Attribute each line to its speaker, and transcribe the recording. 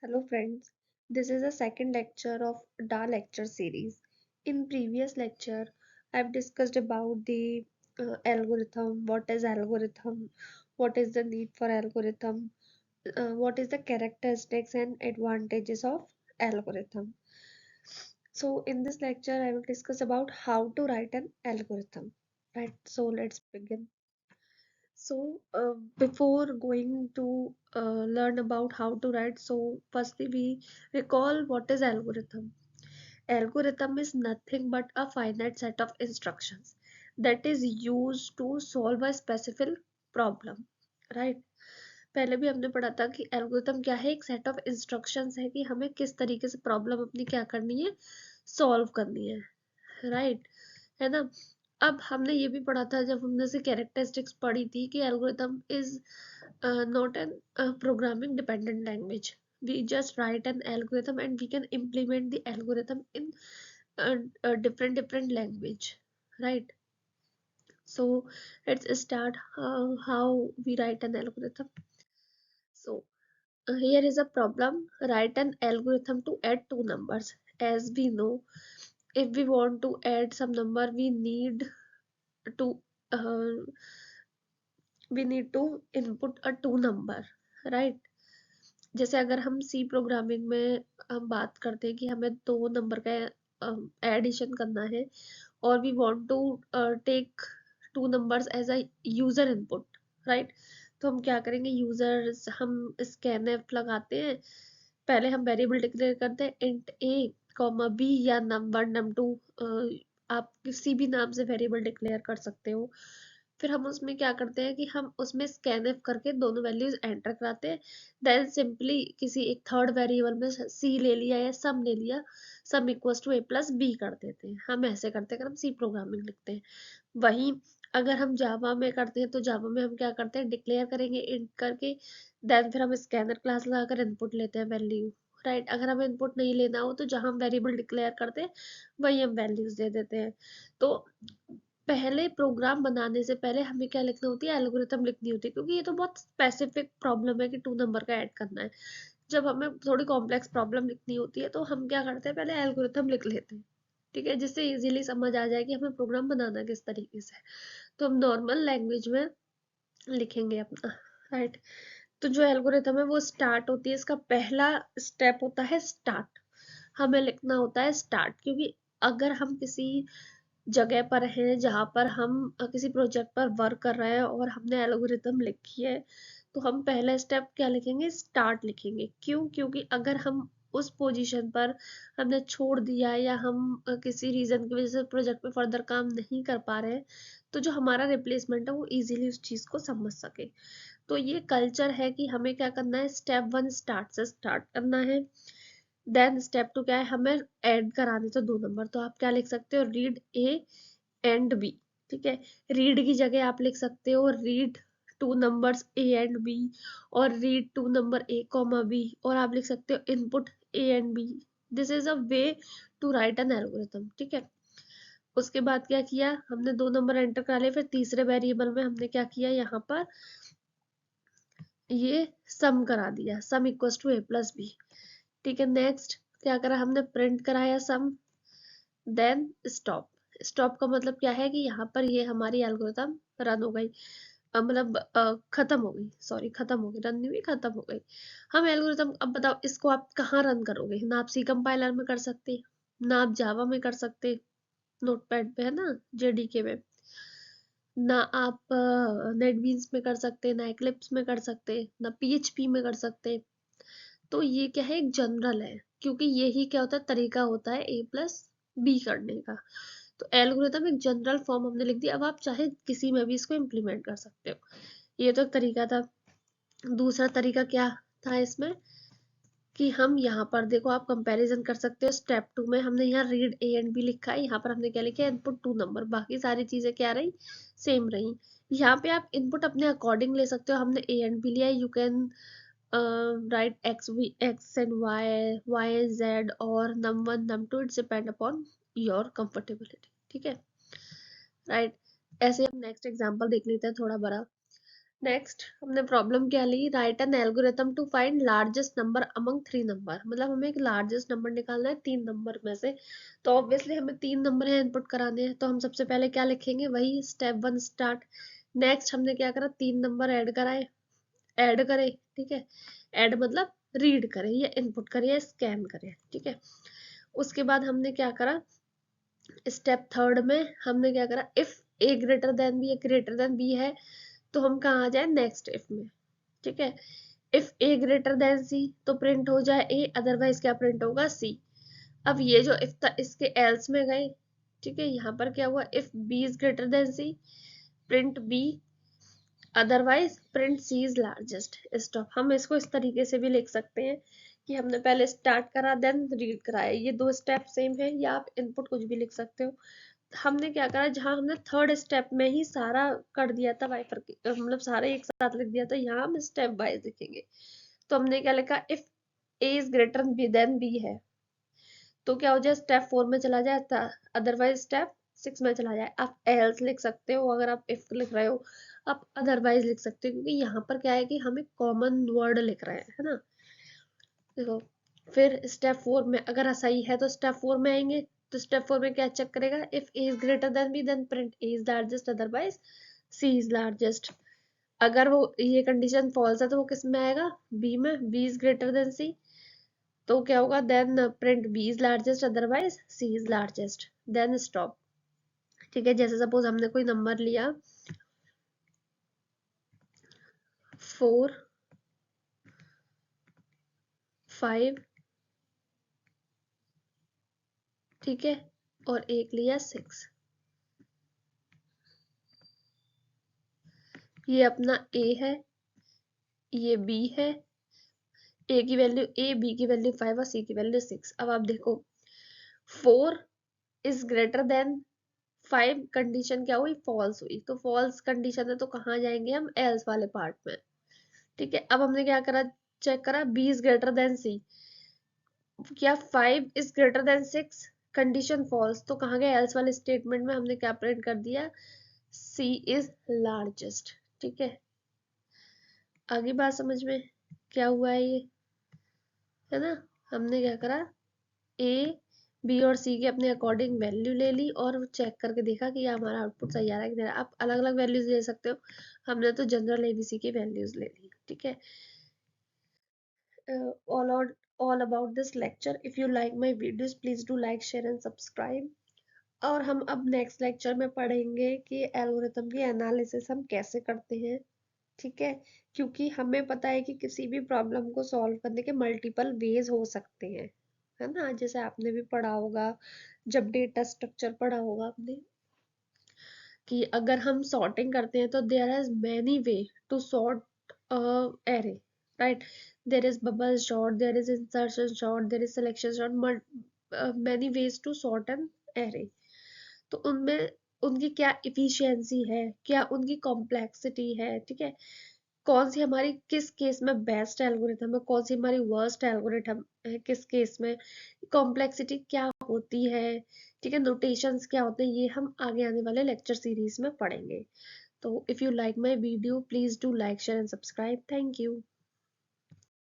Speaker 1: Hello friends, this is the second lecture of DA lecture series. In previous lecture, I've discussed about the algorithm, what is algorithm, what is the need for algorithm, what is the characteristics and advantages of algorithm. So in this lecture, I will discuss about how to write an algorithm. Right, so let's begin. So, before going to learn about how to write, so firstly we recall what is algorithm. Algorithm is nothing but a finite set of instructions that is used to solve a specific problem, right? पहले भी हमने पढ़ा था कि algorithm क्या है, एक set of instructions है कि हमें किस तरीके से प्रॉब्लम अपनी क्या करनी है, सॉल्व करनी है, राइट, है ना। अब हमने ये भी पढ़ा था जब हमने से कैरेक्टरिस्टिक्स पढ़ी थी कि algorithm is not an programming dependent language. We just write an algorithm and we can implement the algorithm in different language, right? So let's start how we write an algorithm. So here is a problem. Write an algorithm to add two numbers. As we know, if we want to add some number, to uh, we need to input a two number, right? जैसे अगर हम सी programming में हम बात करते हैं कि हमें दो नंबर का एडिशन करना है और we want to take two numbers as a user input, right. तो हम क्या करेंगे, यूजर्स हम स्कैनफ लगाते हैं, पहले हम वेरिएबल डिक्लेयर करते हैं इंट ए कॉमा बी या नंबर num2, आप किसी भी नाम से वेरिएबल डिक्लेयर कर सकते हो। फिर हम उसमें क्या करते हैं कि हम उसमें स्कैनफ करके दोनों वैल्यूज एंटर कराते हैं, देन सिंपली किसी एक थर्ड वेरिएबल में सी ले लिया या सम ले लिया, sum equals to A plus B कर देते हैं। हम ऐसे करते हैं अगर हम सी प्रोग्रामिंग लिखते हैं। वहीं अगर हम जावा में करते हैं तो जावा में हम क्या करते हैं, डिक्लेयर करेंगे इंट करके, देन फिर हम स्कैनर क्लास लगाकर इनपुट लेते हैं वैल्यू, राइट। अगर हमें इनपुट नहीं लेना हो तो जहां हम वेरिएबल डिक्लेयर करते हैं वही हम वैल्यूज दे देते हैं। तो पहले प्रोग्राम बनाने से पहले हमें क्या लिखना होती है, एल्गोरिथम लिखनी होती है, क्योंकि ये तो बहुत स्पेसिफिक प्रॉब्लम है कि टू नंबर का ऐड करना है। जब हमें थोड़ी कॉम्प्लेक्स प्रॉब्लम लिखनी होती है तो हम क्या करते हैं, पहले एल्गोरिथम लिख लेते हैं, ठीक है, जिससे इजीली समझ आ जाए कि हमें प्रोग्राम बनाना किस तरीके से है। तो हम नॉर्मल लैंग्वेज में लिखेंगे अपना, राइट। तो जो एल्गोरिथम है वो स्टार्ट होती है, इसका पहला स्टेप होता है स्टार्ट। हमें लिखना होता है स्टार्ट, क्योंकि अगर हम किसी जगह पर हैं जहाँ पर हम किसी प्रोजेक्ट पर वर्क कर रहे हैं और हमने एल्गोरिथम लिखी है, तो हम पहला स्टेप क्या लिखेंगे, स्टार्ट लिखेंगे। क्यों? क्योंकि अगर हम उस पोजीशन पर हमने छोड़ दिया या हम किसी रीजन की वजह से प्रोजेक्ट पे फर्दर काम नहीं कर पा रहे हैं, तो जो हमारा रिप्लेसमेंट है वो इजीली उस चीज को समझ सके। तो ये कल्चर है कि हमें क्या करना है, स्टेप वन स्टार्ट से स्टार्ट करना है। देन स्टेप टू क्या है, हमें ऐड कराने थे दो नंबर, तो आप क्या लिख सकते हो, रीड ए एंड बी, ठीक है। रीड की जगह आप लिख सकते हो read two numbers A and B, और read two number A comma B, और आप लिख सकते हो input A and B. This is a way to write an algorithm, ठीक है। उसके बाद क्या किया, हमने दो नंबर एंटर करा लिए, फिर तीसरे वेरिएबल में हमने क्या किया, यहाँ पर ये सम करा दिया, sum equals to A plus B, ठीक है। नेक्स्ट क्या करा, हमने प्रिंट कराया सम, देन स्टॉप। स्टॉप का मतलब क्या है कि यहाँ पर ये हमारी एल्गोरिथम रन हो गई, मतलब खत्म हो गई, सॉरी खत्म हो गई, रन नहीं हुई, खत्म हो गई। हम एल्गोरिथम, अब बताओ इसको आप कहाँ रन करोगे, ना आप सी कंपाइलर में कर सकते, ना आप जावा में कर सकते, नोटपैड पे है ना, जेडीके में, ना आप नेटबीन्स में कर सकते, ना एक्लिप्स में कर सकते, ना पीएचपी में कर सकते। तो ये क्या है, एक जनरल है, क्योंकि यही क्या होता है, तरीका होता है ए प्लस बी करने का। तो एल्गोरिथम एक जनरल फॉर्म हमने लिख दिया, अब आप चाहे किसी में भी इसको इम्प्लीमेंट कर सकते हो। ये तो एक तरीका था। दूसरा तरीका क्या था इसमें, कि हम यहाँ पर देखो, आप कंपैरिजन कर सकते हो। स्टेप टू में हमने यहाँ रीड ए एंड बी लिखा है, यहाँ पर हमने क्या लिखा है, इनपुट टू नंबर, बाकी सारी चीजें क्या रही, सेम रही। यहाँ पे आप इनपुट अपने अकॉर्डिंग ले सकते हो, हमने ए एंड बी लिया, you can write X and Y and Z, और num one num two, it's depend upon your comfortability, ठीक है, राइट। ऐसे हम नेक्स्ट एग्जाम्पल देख लेते हैं थोड़ा बड़ा। नेक्स्ट हमने प्रॉब्लम क्या ली, write an algorithm to find largest number among 3 number, मतलब हमें एक लार्जेस्ट नंबर निकालना है 3 नंबर में से। तो ऑब्वियसली हमें 3 नंबर है इनपुट कराने हैं, तो हम सबसे पहले क्या लिखेंगे, वही स्टेप 1 स्टार्ट। नेक्स्ट हमने क्या करा, 3 नंबर ऐड कराए, ऐड करे, ठीक है। ऐड मतलब रीड करे या इनपुट करे या स्कैन करे, ठीक है। उसके बाद हमने क्या करा, स्टेप थर्ड में हमने क्या करा, if A greater than B, greater than B है तो हम कहाँ आ जाए, नेक्स्ट इफ में, ठीक है। If A greater than C तो प्रिंट हो जाए ए, अदरवाइज क्या प्रिंट होगा, सी। अब ये जो इफ था इसके एल्स में गए, ठीक है। यहाँ पर क्या हुआ, if B is greater than C, print B, otherwise print C is largest. Stop. हम इसको इस तरीके से भी लिख सकते हैं कि हमने पहले स्टार्ट करा देन रीड कराया, ये दो स्टेप सेम है, या आप इनपुट कुछ भी लिख सकते हो। हमने क्या करा, जहां हमने थर्ड स्टेप में ही सारा कर दिया था वाइफर, मतलब सारे एक साथ लिख दिया था, यहाँ हम स्टेप वाइज लिखेंगे। तो हमने क्या लिखा, if A is greater than B है तो क्या हो जाए, स्टेप 4 में चला जाए, अदरवाइज स्टेप 6 में चला जाए। आप एल्स लिख सकते हो अगर आप इफ लिख रहे हो, आप अदरवाइज लिख सकते हो, क्योंकि यहाँ पर क्या है कि हम एक कॉमन वर्ड लिख रहे हैं, है ना। देखो, फिर स्टेप 4 में अगर सही है तो स्टेप 4 में आएंगे, तो स्टेप 4 में क्या चेक करेगा, if A is greater than B then print A is largest, otherwise C is largest. अगर वो ये कंडीशन फॉल्स है तो वो किस में आएगा, बी में, B is greater than C, तो क्या होगा, then print B is largest, otherwise C is largest, then stop. ठीक है, जैसे सपोज हमने कोई नंबर लिया 4 5, ठीक है, और एक लिया 6, ये अपना ए है, ये बी है, ए की वैल्यू ए, बी की वैल्यू 5 और सी की वैल्यू 6। अब आप देखो 4 इज ग्रेटर देन 5, कंडीशन क्या हुई, फॉल्स हुई, तो फॉल्स कंडीशन है तो कहाँ जाएंगे हम, एल्स वाले पार्ट में, ठीक है। अब हमने क्या करा, चेक करा, B is greater than C, क्या 5 is greater than 6, condition false, तो कहाँ गए, एल्स वाले स्टेटमेंट में हमने क्या प्रिंट कर दिया, सी इज लार्जेस्ट, ठीक है। आगे बात समझ में, क्या हुआ है ये, है ना। हमने क्या करा, ए बी और सी के अपने अकॉर्डिंग वैल्यू ले ली और चेक करके देखा कि हमारा आउटपुट सही आ रहा है कि नहीं आ रहा। आप अलग अलग वैल्यूज ले सकते हो, हमने तो जनरल एबीसी की वैल्यूज ले ली, ठीक है। All all about this lecture, if you like my videos please do like share and subscribe. और हम अब नेक्स्ट लेक्चर में पढ़ेंगे कि एल्गोरिथम की एनालिसिस हम कैसे करते हैं, ठीक है। क्योंकि हमें पता है कि किसी भी प्रॉब्लम को सॉल्व करने के मल्टीपल वेज हो सकते हैं, है ना। जैसे आपने भी पढ़ा होगा, जब डेटा स्ट्रक्चर पढ़ा होगा आपने, कि अगर हम सॉर्टिंग करते हैं तो there is many way to sort array, right. There is bubble sort, there is insertion sort, there is selection sort, many ways to sort an array. तो उनमें उनकी क्या इफिशियंसी है, क्या उनकी कॉम्प्लेक्सिटी है, ठीक है। कौन सी हमारी किस केस में बेस्ट एल्गोरिथम है, कौन सी हमारी वर्स्ट एल्गोरिथम है किस केस में, कॉम्प्लेक्सिटी क्या होती है, ठीक है, नोटेशंस क्या होते हैं, ये हम आगे आने वाले लेक्चर सीरीज में पढ़ेंगे। तो if you like my video please do like share and subscribe, thank you.